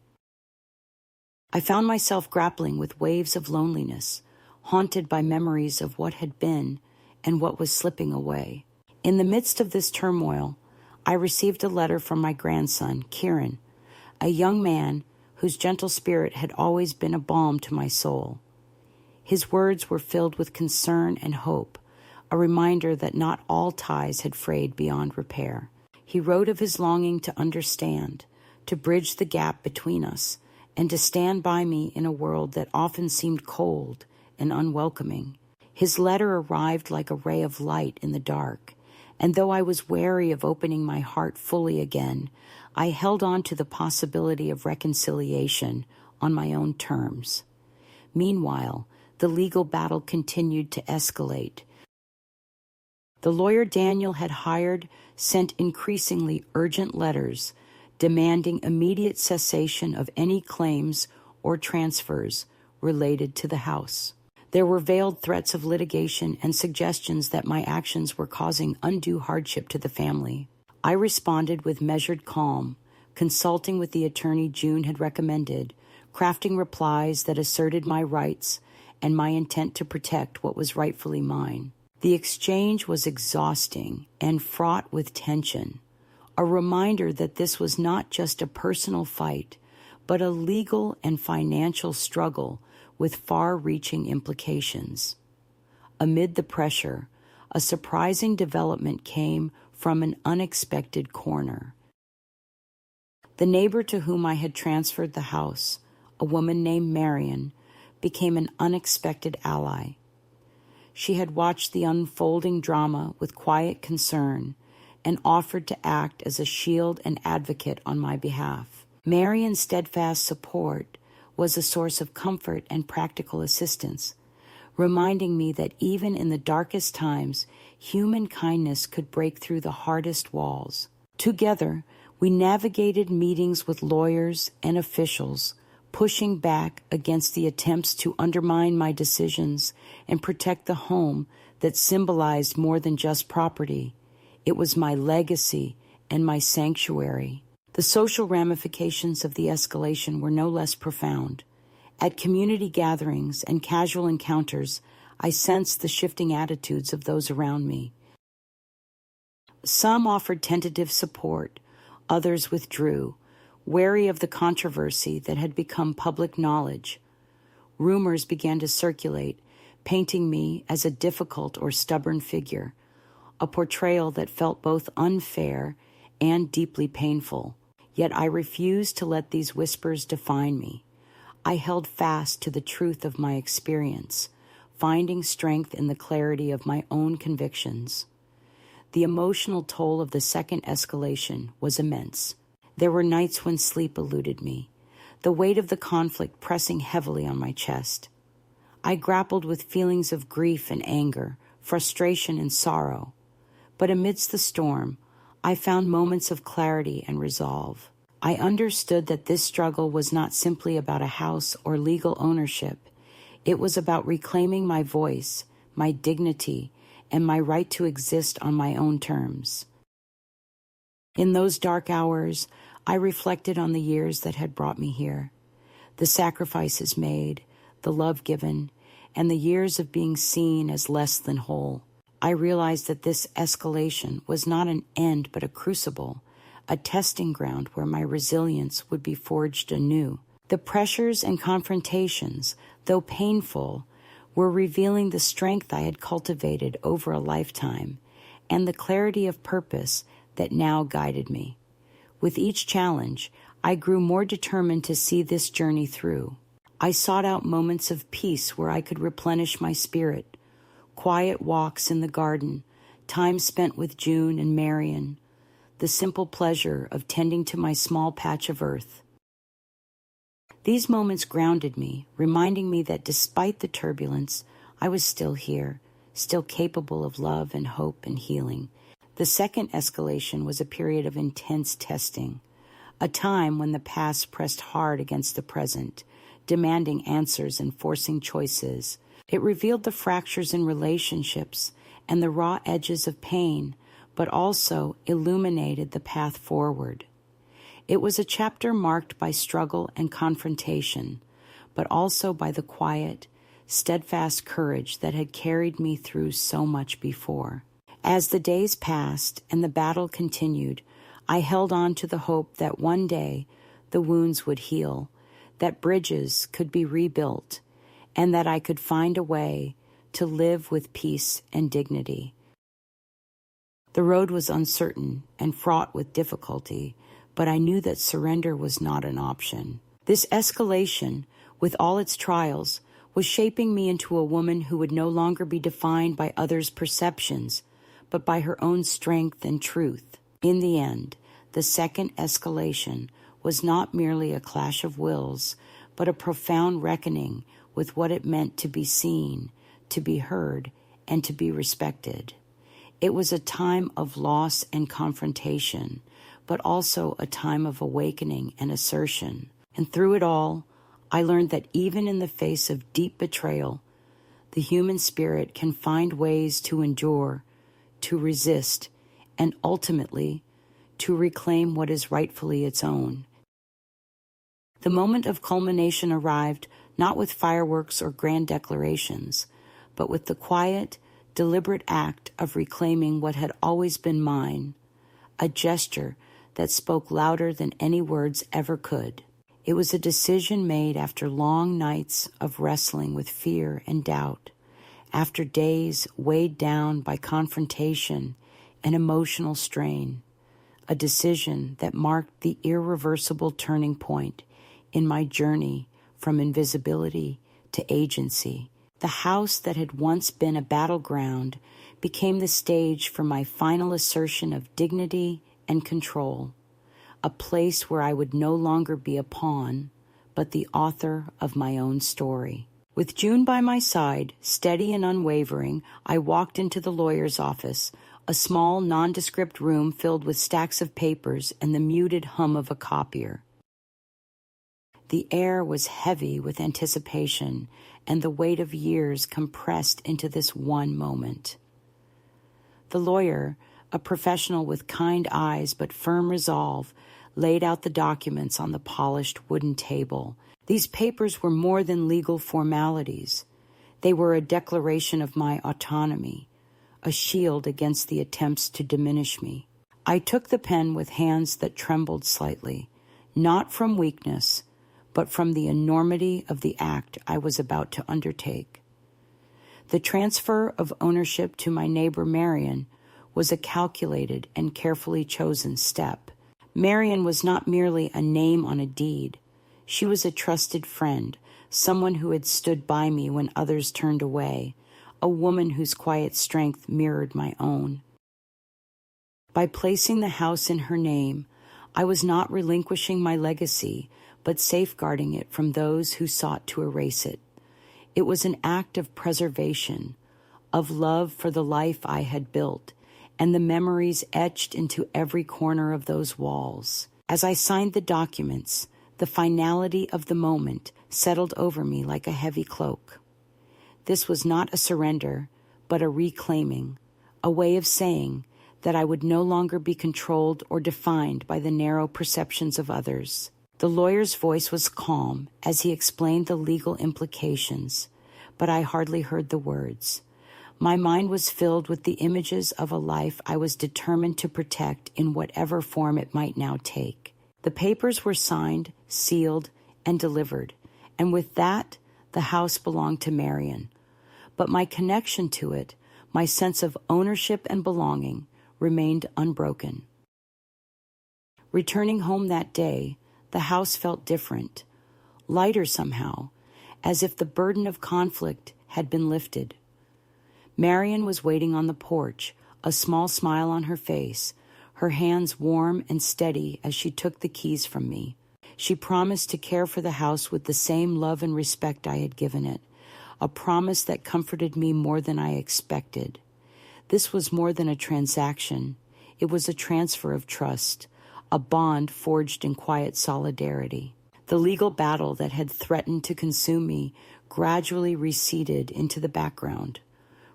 I found myself grappling with waves of loneliness, haunted by memories of what had been and what was slipping away. In the midst of this turmoil, I received a letter from my grandson, Kieran, a young man whose gentle spirit had always been a balm to my soul. His words were filled with concern and hope, a reminder that not all ties had frayed beyond repair. He wrote of his longing to understand, to bridge the gap between us, and to stand by me in a world that often seemed cold and unwelcoming. His letter arrived like a ray of light in the dark, and though I was wary of opening my heart fully again, I held on to the possibility of reconciliation on my own terms. Meanwhile, the legal battle continued to escalate. The lawyer Daniel had hired sent increasingly urgent letters demanding immediate cessation of any claims or transfers related to the house. There were veiled threats of litigation and suggestions that my actions were causing undue hardship to the family. I responded with measured calm, consulting with the attorney June had recommended, crafting replies that asserted my rights and my intent to protect what was rightfully mine. The exchange was exhausting and fraught with tension, a reminder that this was not just a personal fight, but a legal and financial struggle with far-reaching implications. Amid the pressure, a surprising development came from an unexpected corner. The neighbor to whom I had transferred the house, a woman named Marion, became an unexpected ally. She had watched the unfolding drama with quiet concern and offered to act as a shield and advocate on my behalf. Marion's steadfast support was a source of comfort and practical assistance, reminding me that even in the darkest times, human kindness could break through the hardest walls. Together, we navigated meetings with lawyers and officials, pushing back against the attempts to undermine my decisions and protect the home that symbolized more than just property. It was my legacy and my sanctuary. The social ramifications of the escalation were no less profound. At community gatherings and casual encounters, I sensed the shifting attitudes of those around me. Some offered tentative support, others withdrew, wary of the controversy that had become public knowledge. Rumors began to circulate, painting me as a difficult or stubborn figure, a portrayal that felt both unfair and deeply painful. Yet I refused to let these whispers define me. I held fast to the truth of my experience, finding strength in the clarity of my own convictions. The emotional toll of the second escalation was immense. There were nights when sleep eluded me, the weight of the conflict pressing heavily on my chest. I grappled with feelings of grief and anger, frustration and sorrow. But amidst the storm, I found moments of clarity and resolve. I understood that this struggle was not simply about a house or legal ownership. It was about reclaiming my voice, my dignity, and my right to exist on my own terms. In those dark hours, I reflected on the years that had brought me here, the sacrifices made, the love given, and the years of being seen as less than whole. I realized that this escalation was not an end but a crucible, a testing ground where my resilience would be forged anew. The pressures and confrontations, though painful, were revealing the strength I had cultivated over a lifetime and the clarity of purpose that now guided me. With each challenge, I grew more determined to see this journey through. I sought out moments of peace where I could replenish my spirit, quiet walks in the garden, time spent with June and Marion, the simple pleasure of tending to my small patch of earth. These moments grounded me, reminding me that despite the turbulence, I was still here, still capable of love and hope and healing. The second escalation was a period of intense testing, a time when the past pressed hard against the present, demanding answers and forcing choices. It revealed the fractures in relationships and the raw edges of pain, but also illuminated the path forward. It was a chapter marked by struggle and confrontation, but also by the quiet, steadfast courage that had carried me through so much before. As the days passed and the battle continued, I held on to the hope that one day the wounds would heal, that bridges could be rebuilt, and that I could find a way to live with peace and dignity. The road was uncertain and fraught with difficulty, but I knew that surrender was not an option. This escalation, with all its trials, was shaping me into a woman who would no longer be defined by others' perceptions, but by her own strength and truth. In the end, the second escalation was not merely a clash of wills, but a profound reckoning with what it meant to be seen, to be heard, and to be respected. It was a time of loss and confrontation, but also a time of awakening and assertion. And through it all, I learned that even in the face of deep betrayal, the human spirit can find ways to endure, to resist, and ultimately to reclaim what is rightfully its own. The moment of culmination arrived not with fireworks or grand declarations, but with the quiet, deliberate act of reclaiming what had always been mine, a gesture that spoke louder than any words ever could. It was a decision made after long nights of wrestling with fear and doubt, after days weighed down by confrontation and emotional strain, a decision that marked the irreversible turning point in my journey from invisibility to agency. The house that had once been a battleground became the stage for my final assertion of dignity and control, a place where I would no longer be a pawn, but the author of my own story. With June by my side, steady and unwavering, I walked into the lawyer's office, a small, nondescript room filled with stacks of papers and the muted hum of a copier. The air was heavy with anticipation and the weight of years compressed into this one moment. The lawyer, a professional with kind eyes but firm resolve, laid out the documents on the polished wooden table. These papers were more than legal formalities. They were a declaration of my autonomy, a shield against the attempts to diminish me. I took the pen with hands that trembled slightly, not from weakness, but from the enormity of the act I was about to undertake. The transfer of ownership to my neighbor Marion was a calculated and carefully chosen step. Marion was not merely a name on a deed. She was a trusted friend, someone who had stood by me when others turned away, a woman whose quiet strength mirrored my own. By placing the house in her name, I was not relinquishing my legacy, but safeguarding it from those who sought to erase it. It was an act of preservation, of love for the life I had built, and the memories etched into every corner of those walls. As I signed the documents, the finality of the moment settled over me like a heavy cloak. This was not a surrender, but a reclaiming, a way of saying that I would no longer be controlled or defined by the narrow perceptions of others. The lawyer's voice was calm as he explained the legal implications, but I hardly heard the words. My mind was filled with the images of a life I was determined to protect in whatever form it might now take. The papers were signed, sealed, and delivered, and with that, the house belonged to Marion. But my connection to it, my sense of ownership and belonging, remained unbroken. Returning home that day, the house felt different, lighter somehow, as if the burden of conflict had been lifted. Marion was waiting on the porch, a small smile on her face, her hands warm and steady as she took the keys from me. She promised to care for the house with the same love and respect I had given it, a promise that comforted me more than I expected. This was more than a transaction. It was a transfer of trust, a bond forged in quiet solidarity. The legal battle that had threatened to consume me gradually receded into the background,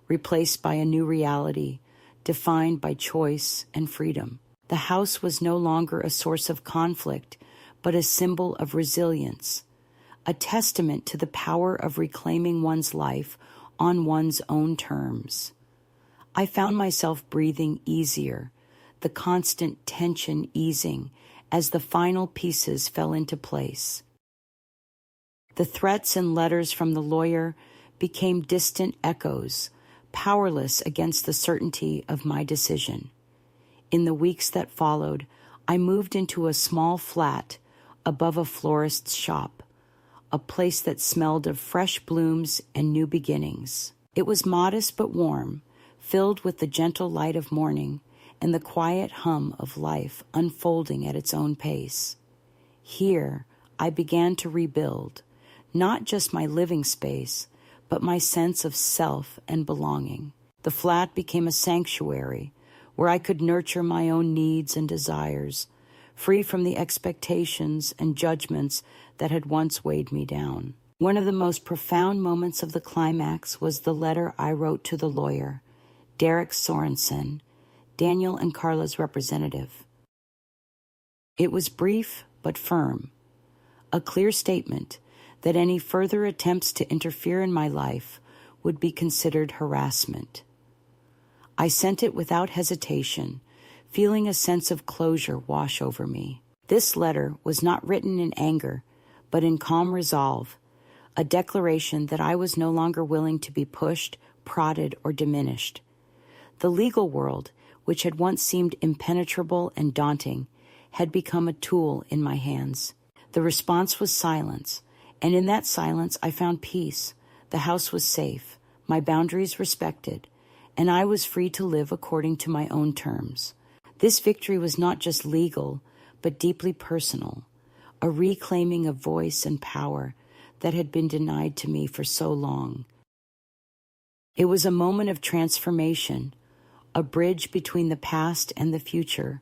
replaced by a new reality, defined by choice and freedom. The house was no longer a source of conflict, but a symbol of resilience, a testament to the power of reclaiming one's life on one's own terms. I found myself breathing easier, the constant tension easing as the final pieces fell into place. The threats and letters from the lawyer became distant echoes, powerless against the certainty of my decision. In the weeks that followed, I moved into a small flat above a florist's shop, a place that smelled of fresh blooms and new beginnings. It was modest but warm, filled with the gentle light of morning and the quiet hum of life unfolding at its own pace. Here, I began to rebuild, not just my living space, but my sense of self and belonging. The flat became a sanctuary where I could nurture my own needs and desires, free from the expectations and judgments that had once weighed me down. One of the most profound moments of the climax was the letter I wrote to the lawyer, Derek Sorensen, Daniel and Carla's representative. It was brief but firm, a clear statement that any further attempts to interfere in my life would be considered harassment. I sent it without hesitation, feeling a sense of closure wash over me. This letter was not written in anger, but in calm resolve, a declaration that I was no longer willing to be pushed, prodded, or diminished. The legal world, which had once seemed impenetrable and daunting, had become a tool in my hands. The response was silence, and in that silence I found peace. The house was safe, my boundaries respected, and I was free to live according to my own terms. This victory was not just legal, but deeply personal, a reclaiming of voice and power that had been denied to me for so long. It was a moment of transformation, a bridge between the past and the future,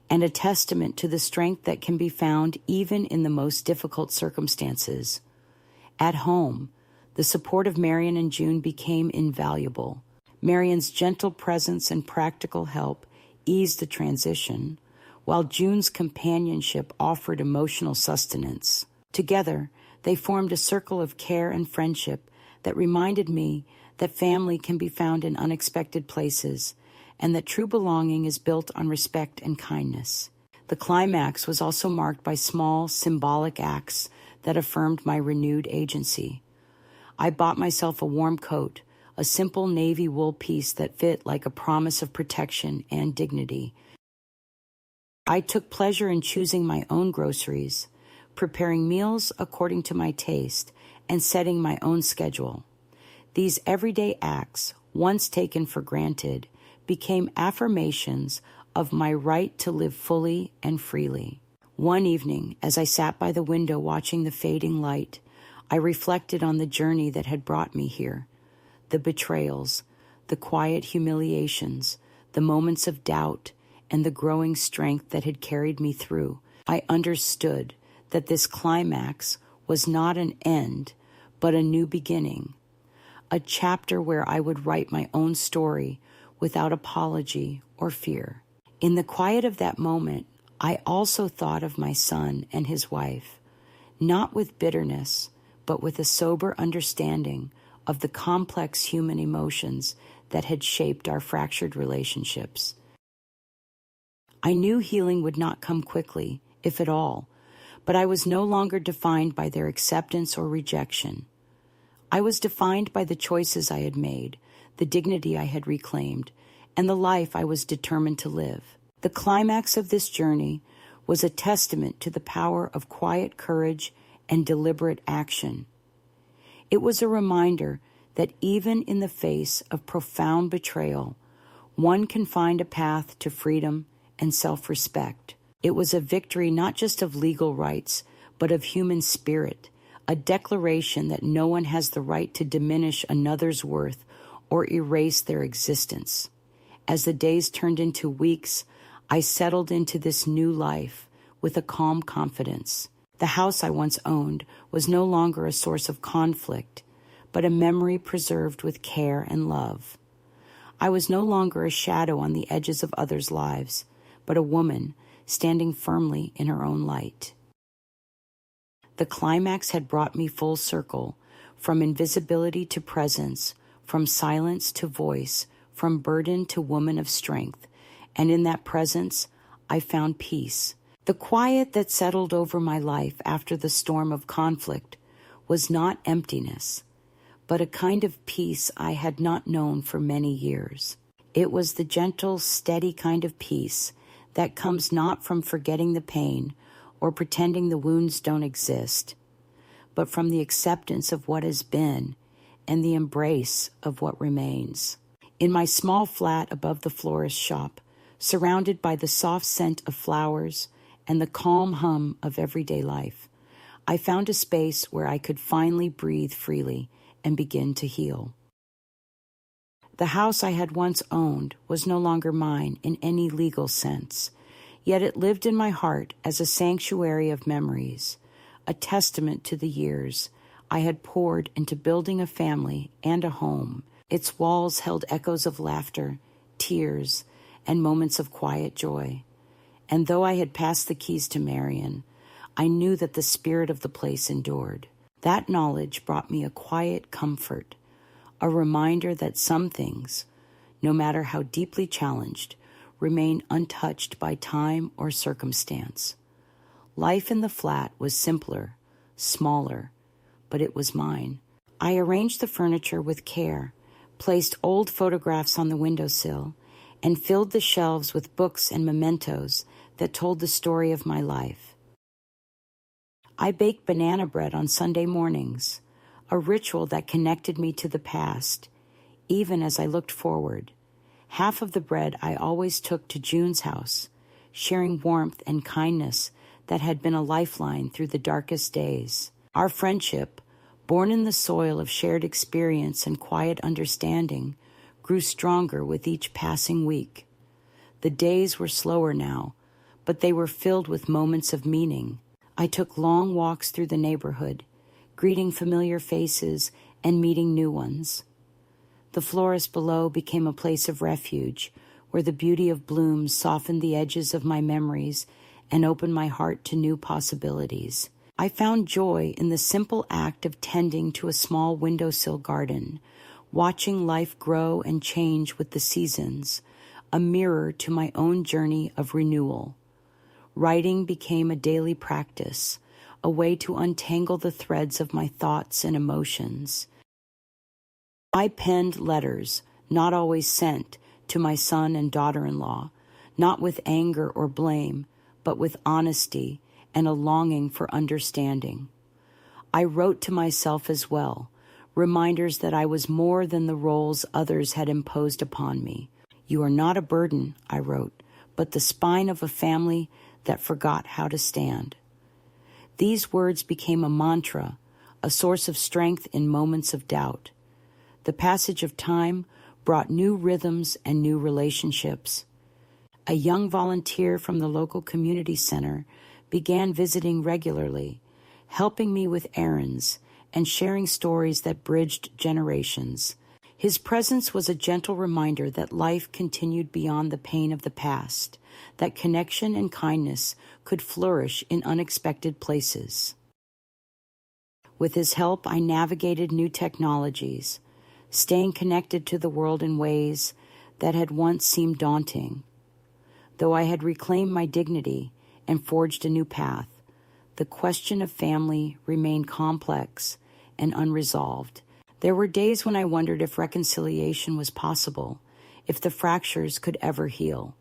and a testament to the strength that can be found even in the most difficult circumstances. At home, the support of Marion and June became invaluable. Marion's gentle presence and practical help eased the transition, while June's companionship offered emotional sustenance. Together, they formed a circle of care and friendship that reminded me that family can be found in unexpected places, and that true belonging is built on respect and kindness. The climax was also marked by small, symbolic acts that affirmed my renewed agency. I bought myself a warm coat, a simple navy wool piece that fit like a promise of protection and dignity. I took pleasure in choosing my own groceries, preparing meals according to my taste, and setting my own schedule. These everyday acts, once taken for granted, became affirmations of my right to live fully and freely. One evening, as I sat by the window watching the fading light, I reflected on the journey that had brought me here, the betrayals, the quiet humiliations, the moments of doubt, and the growing strength that had carried me through. I understood that this climax was not an end, but a new beginning, a chapter where I would write my own story without apology or fear. In the quiet of that moment, I also thought of my son and his wife, not with bitterness, but with a sober understanding of the complex human emotions that had shaped our fractured relationships. I knew healing would not come quickly, if at all, but I was no longer defined by their acceptance or rejection. I was defined by the choices I had made, the dignity I had reclaimed, and the life I was determined to live. The climax of this journey was a testament to the power of quiet courage and deliberate action. It was a reminder that even in the face of profound betrayal, one can find a path to freedom and self-respect. It was a victory not just of legal rights, but of human spirit, a declaration that no one has the right to diminish another's worth or erase their existence. As the days turned into weeks, I settled into this new life with a calm confidence. The house I once owned was no longer a source of conflict, but a memory preserved with care and love. I was no longer a shadow on the edges of others' lives, but a woman standing firmly in her own light. The climax had brought me full circle, from invisibility to presence, from silence to voice, from burden to woman of strength, and in that presence I found peace. The quiet that settled over my life after the storm of conflict was not emptiness, but a kind of peace I had not known for many years. It was the gentle, steady kind of peace that comes not from forgetting the pain or pretending the wounds don't exist, but from the acceptance of what has been and the embrace of what remains. In my small flat above the florist's shop, surrounded by the soft scent of flowers and the calm hum of everyday life, I found a space where I could finally breathe freely and begin to heal. The house I had once owned was no longer mine in any legal sense, yet it lived in my heart as a sanctuary of memories, a testament to the years I had poured into building a family and a home. Its walls held echoes of laughter, tears, and moments of quiet joy. And though I had passed the keys to Marion, I knew that the spirit of the place endured. That knowledge brought me a quiet comfort, a reminder that some things, no matter how deeply challenged, remain untouched by time or circumstance. Life in the flat was simpler, smaller, but it was mine. I arranged the furniture with care, placed old photographs on the windowsill, and filled the shelves with books and mementos that told the story of my life. I baked banana bread on Sunday mornings, a ritual that connected me to the past, even as I looked forward. Half of the bread I always took to June's house, sharing warmth and kindness that had been a lifeline through the darkest days. Our friendship, born in the soil of shared experience and quiet understanding, grew stronger with each passing week. The days were slower now, but they were filled with moments of meaning. I took long walks through the neighborhood, greeting familiar faces and meeting new ones. The florist below became a place of refuge, where the beauty of blooms softened the edges of my memories and opened my heart to new possibilities. I found joy in the simple act of tending to a small windowsill garden, watching life grow and change with the seasons, a mirror to my own journey of renewal. Writing became a daily practice, a way to untangle the threads of my thoughts and emotions. I penned letters, not always sent, to my son and daughter-in-law, not with anger or blame, but with honesty and a longing for understanding. I wrote to myself as well, reminders that I was more than the roles others had imposed upon me. "You are not a burden," I wrote, "but the spine of a family that forgot how to stand." These words became a mantra, a source of strength in moments of doubt. The passage of time brought new rhythms and new relationships. A young volunteer from the local community center began visiting regularly, helping me with errands and sharing stories that bridged generations. His presence was a gentle reminder that life continued beyond the pain of the past, that connection and kindness could flourish in unexpected places. With his help, I navigated new technologies, staying connected to the world in ways that had once seemed daunting. Though I had reclaimed my dignity and forged a new path, the question of family remained complex and unresolved. There were days when I wondered if reconciliation was possible, if the fractures could ever heal.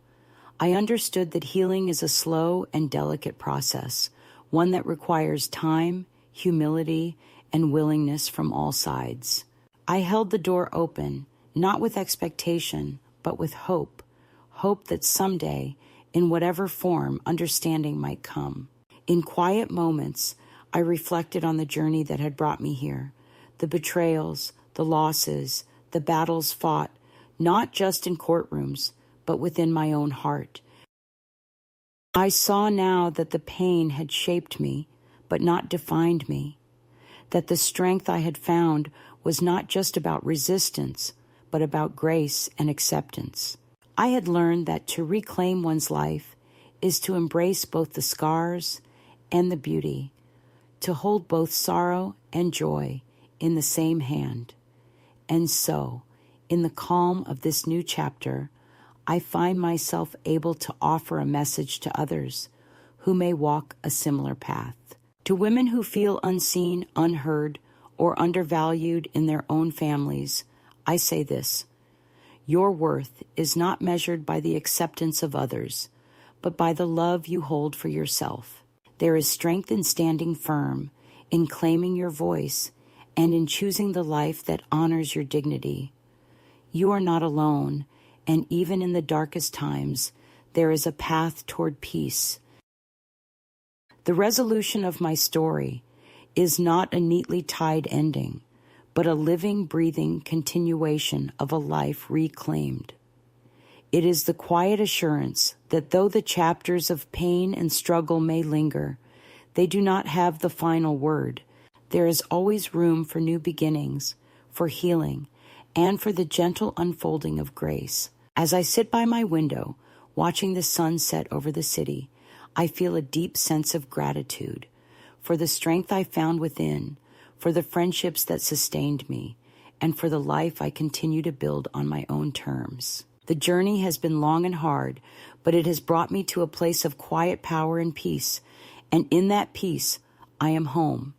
I understood that healing is a slow and delicate process, one that requires time, humility, and willingness from all sides. I held the door open, not with expectation, but with hope that someday, in whatever form, understanding might come. In quiet moments, I reflected on the journey that had brought me here, the betrayals, the losses, the battles fought, not just in courtrooms, but within my own heart. I saw now that the pain had shaped me, but not defined me, that the strength I had found was not just about resistance, but about grace and acceptance. I had learned that to reclaim one's life is to embrace both the scars and the beauty, to hold both sorrow and joy in the same hand. And so, in the calm of this new chapter, I find myself able to offer a message to others who may walk a similar path. To women who feel unseen, unheard, or undervalued in their own families, I say this: your worth is not measured by the acceptance of others, but by the love you hold for yourself. There is strength in standing firm, in claiming your voice, and in choosing the life that honors your dignity. You are not alone, and even in the darkest times, there is a path toward peace. The resolution of my story is not a neatly tied ending, but a living, breathing continuation of a life reclaimed. It is the quiet assurance that though the chapters of pain and struggle may linger, they do not have the final word. There is always room for new beginnings, for healing, and for the gentle unfolding of grace. As I sit by my window, watching the sun set over the city, I feel a deep sense of gratitude for the strength I found within, for the friendships that sustained me, and for the life I continue to build on my own terms. The journey has been long and hard, but it has brought me to a place of quiet power and peace, and in that peace, I am home.